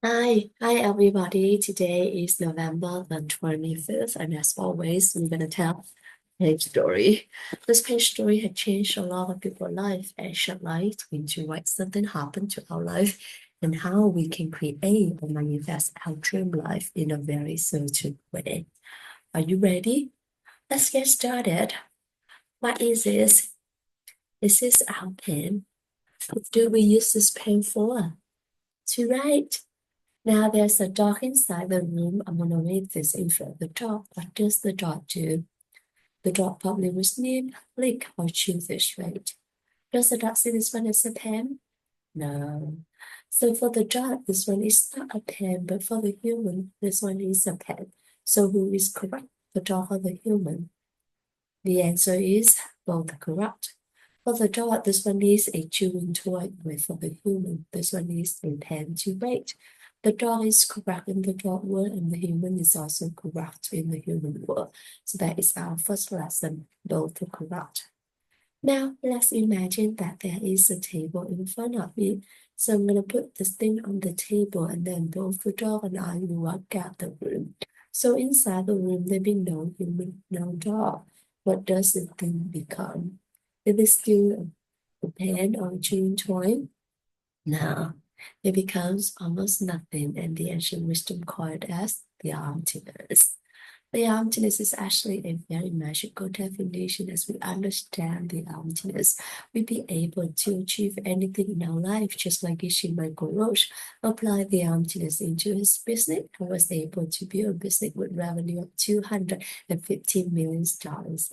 Hi everybody. Today is November the 25th, and as always, we're gonna tell page story. This page story had changed a lot of people's life and shed light into why something happened to our life and how we can create or manifest our dream life in a very certain way. Are you ready? Let's get started. What is this? This is our pen. What do we use this pen for? To write. Now there's a dog inside the room. I'm gonna read this info. The dog, what does the dog do? The dog probably will sniff, lick, or chew fish, right? Does the dog see this one as a pen? No. So for the dog, this one is not a pen, but for the human, this one is a pen. So who is correct, the dog or the human? The answer is both correct. For the dog, this one is a chewing toy, where for the human, this one is a pen to write. The dog is correct in the dog world, and the human is also correct in the human world. So that is our first lesson, both are correct. Now, let's imagine that there is a table in front of me. So I'm going to put this thing on the table, and then both the dog and I will walk out the room. So inside the room, there be no human, no dog. What does the thing become? Is it still a pen or a chewing toy? No, it becomes almost nothing, and the ancient wisdom called it as the emptiness. The emptiness is actually a very magical definition. As we understand the emptiness, we be able to achieve anything in our life, just like Ishi Michael Roche applied the emptiness into his business and was able to build a business with revenue of $250 million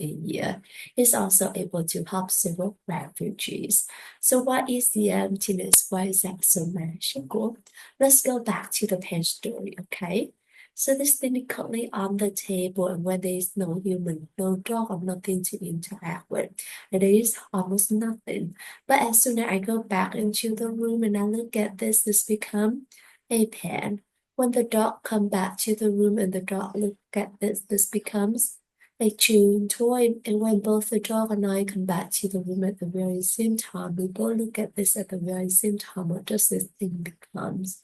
a year. He's also able to help several refugees. So what is the emptiness? Why is that so magical? Let's go back to the pen story, okay? So this thing is currently on the table, and when there is no human, no dog, or nothing to interact with, it is almost nothing. But as soon as I go back into the room and I look at this become a pen. When the dog come back to the room and the dog look at this becomes a chewing toy. And when both the dog and I come back to the room at the very same time, we both look at this at the very same time. What does this thing becomes?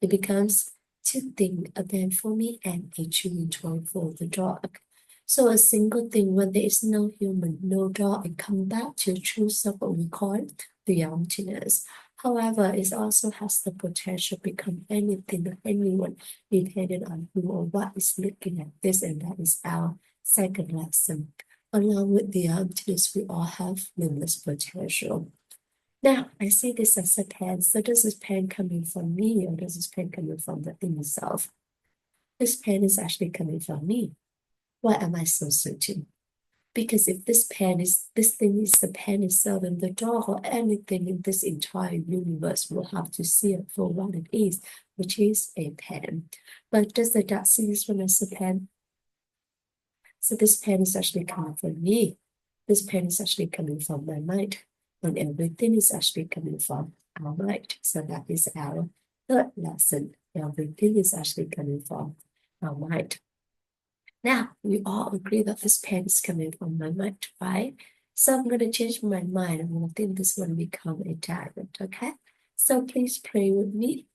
It becomes two things, a pen for me and a chewing toy for the dog. So a single thing when there is no human, no dog, it comes back to choose what we call the emptiness. However, it also has the potential to become anything or anyone, depending on who or what is looking at this, and that is our second lesson. Along with the emptiness, we all have limitless potential. Now, I see this as a pen. So does this pen coming from me, or does this pen coming from the thing itself? This pen is actually coming from me. Why am I so certain? Because if this thing is the pen itself, then the dog or anything in this entire universe will have to see it for what it is, which is a pen. But does the dog see this one as a pen? So this pen is actually coming from me. This pen is actually coming from my mind. And everything is actually coming from our mind. So that is our third lesson. Everything is actually coming from our mind. Now, we all agree that this pen is coming from my mind, right? So I'm going to change my mind. I'm going to think this one become a diamond, okay? So please pray with me.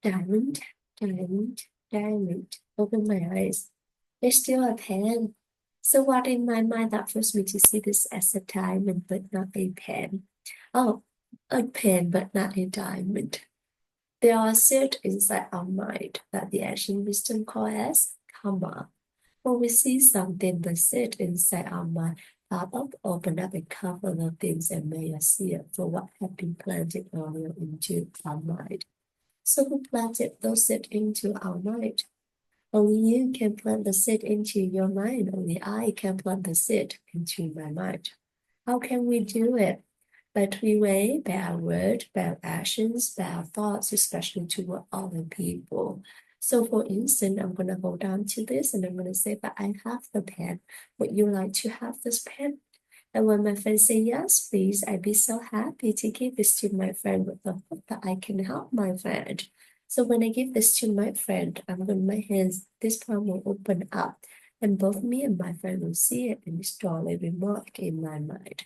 Diamond, diamond, diamond. Open my eyes. It's still a pen. So what in my mind that forced me to see this as a diamond but not a pen? Oh, a pen but not a diamond. There are set inside our mind that the ancient wisdom calls as karma. When we see something that sit inside our mind, pop up, open up, and cover the things and may us see it for what had been planted earlier into our mind. So who planted those seeds into our mind? Only you can plant the seed into your mind. Only I can plant the seed into my mind. How can we do it? By three ways: by our word, by our actions, by our thoughts, especially toward other people. So for instance, I'm going to hold on to this and I'm going to say that I have the pen. Would you like to have this pen? And when my friend say yes, please, I'd be so happy to give this to my friend with the hope that I can help my friend. So when I give this to my friend, I'm going my hands, this palm will open up, and both me and my friend will see it and install a remark in my mind.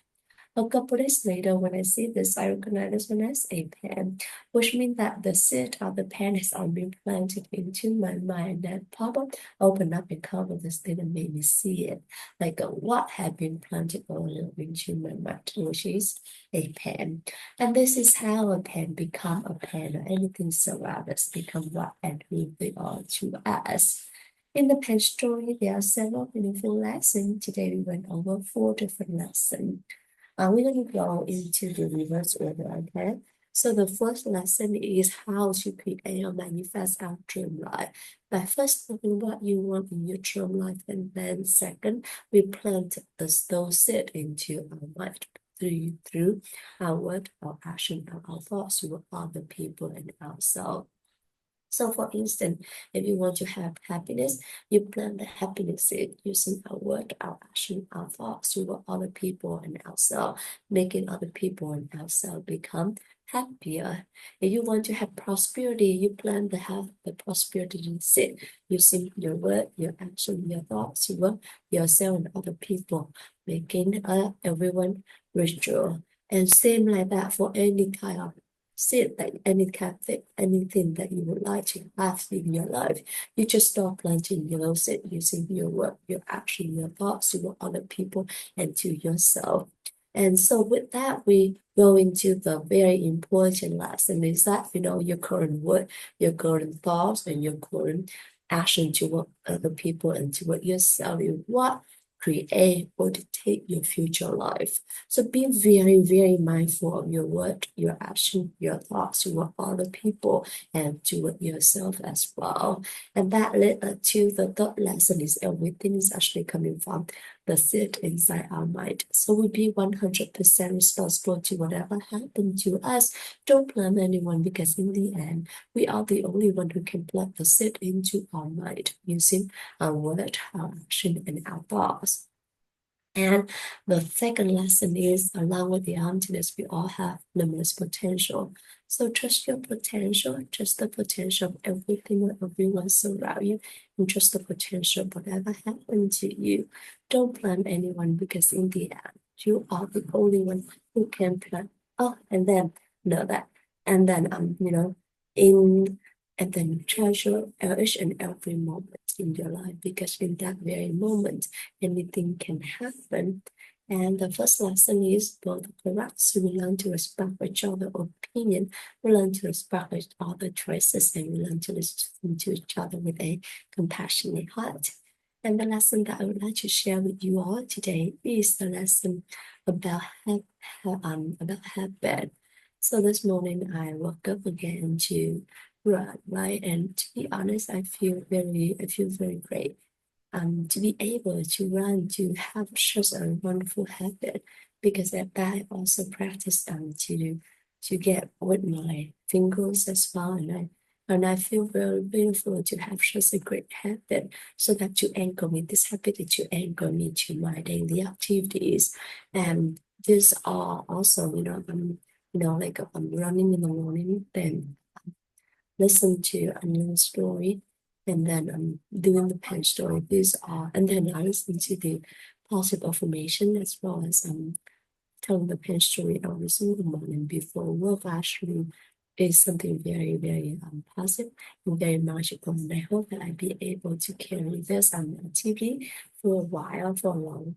A couple days later, when I see this, I recognize this one as a pen, which means that the seed of the pen has already been planted into my mind and pop up, open up and cover this thing and made me see it. Like what had been planted earlier into my mind, which is a pen. And this is how a pen become a pen, or anything surround us become what and who they are to us. In the pen story, there are several meaningful lessons. Today we went over 4 different lessons. We're going to go into the reverse order, okay? So the first lesson is how to create or manifest our dream life. By first knowing what you want in your dream life, and then second, we plant those seed into our mind through our word, our action, and our thoughts with other people and ourselves. So for instance, if you want to have happiness, you plant the happiness seed using our word, our action, our thoughts with other people and ourselves, making other people and ourselves become happier. If you want to have prosperity, you plant the prosperity seed using your word, your action, your thoughts, with yourself and other people, making everyone richer. And same like that for any kind of seed, like any kind of thing, anything that you would like to have in your life. You just start planting your seed using your work, your action, your thoughts to other people and to yourself. And so with that, we go into the very important lesson is that, your current word, your current thoughts, and your current action toward other people and toward yourself. What create or dictate your future life. So be very, very mindful of your word, your action, your thoughts toward other people and toward yourself as well. And that led to the third lesson is everything is actually coming from the seed inside our mind. So we be 100% responsible to whatever happened to us. Don't blame anyone because in the end, we are the only one who can plant the seed into our mind using our word, our action, and our thoughts. And the second lesson is along with the emptiness, we all have limitless potential. So trust your potential, trust the potential of everything and everyone surround you, and trust the potential of whatever happened to you. Don't blame anyone because in the end, you are the only one who can plan. Oh, and then know that. And then in and then treasure each and every moment in your life because in that very moment anything can happen. And the first lesson is both correct. So we learn to respect each other's opinion, we learn to respect each other's choices, and we learn to listen to each other with a compassionate heart. And the lesson that I would like to share with you all today is the lesson about habit. So this morning I woke up again to run, right? And to be honest, I feel very great to be able to run, to have such a wonderful habit, because at that I also practice to get with my fingers as well, and I feel very beautiful to have such a great habit, so that to anchor me, this habit to anchor me to my daily activities, and these are also, like I'm running in the morning, then listen to a new story, and then I'm doing the pen story. These are, and then I listen to the positive affirmation as well as telling the pen story every single morning before work. Actually, is something very, very positive and very magical. And I hope that I be able to carry this activity for a while, for a long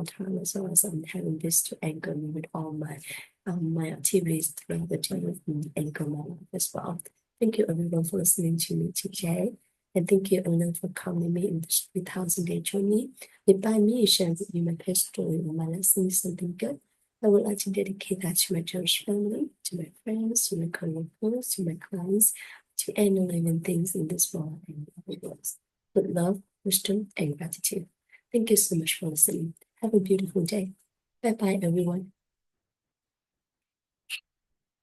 time, as well as I'm having this to anchor me with all my activities throughout the day and anchor my life as well. Thank you everyone for listening to me today. And thank you everyone for coming me in this 3,000-day journey. If by me sharing with you my pet story or my lesson is something good, I would like to dedicate that to my Jewish family, to my friends, to my coworkers, to my clients, to any living things in this world and other worlds. With love, wisdom, and gratitude. Thank you so much for listening. Have a beautiful day. Bye bye, everyone.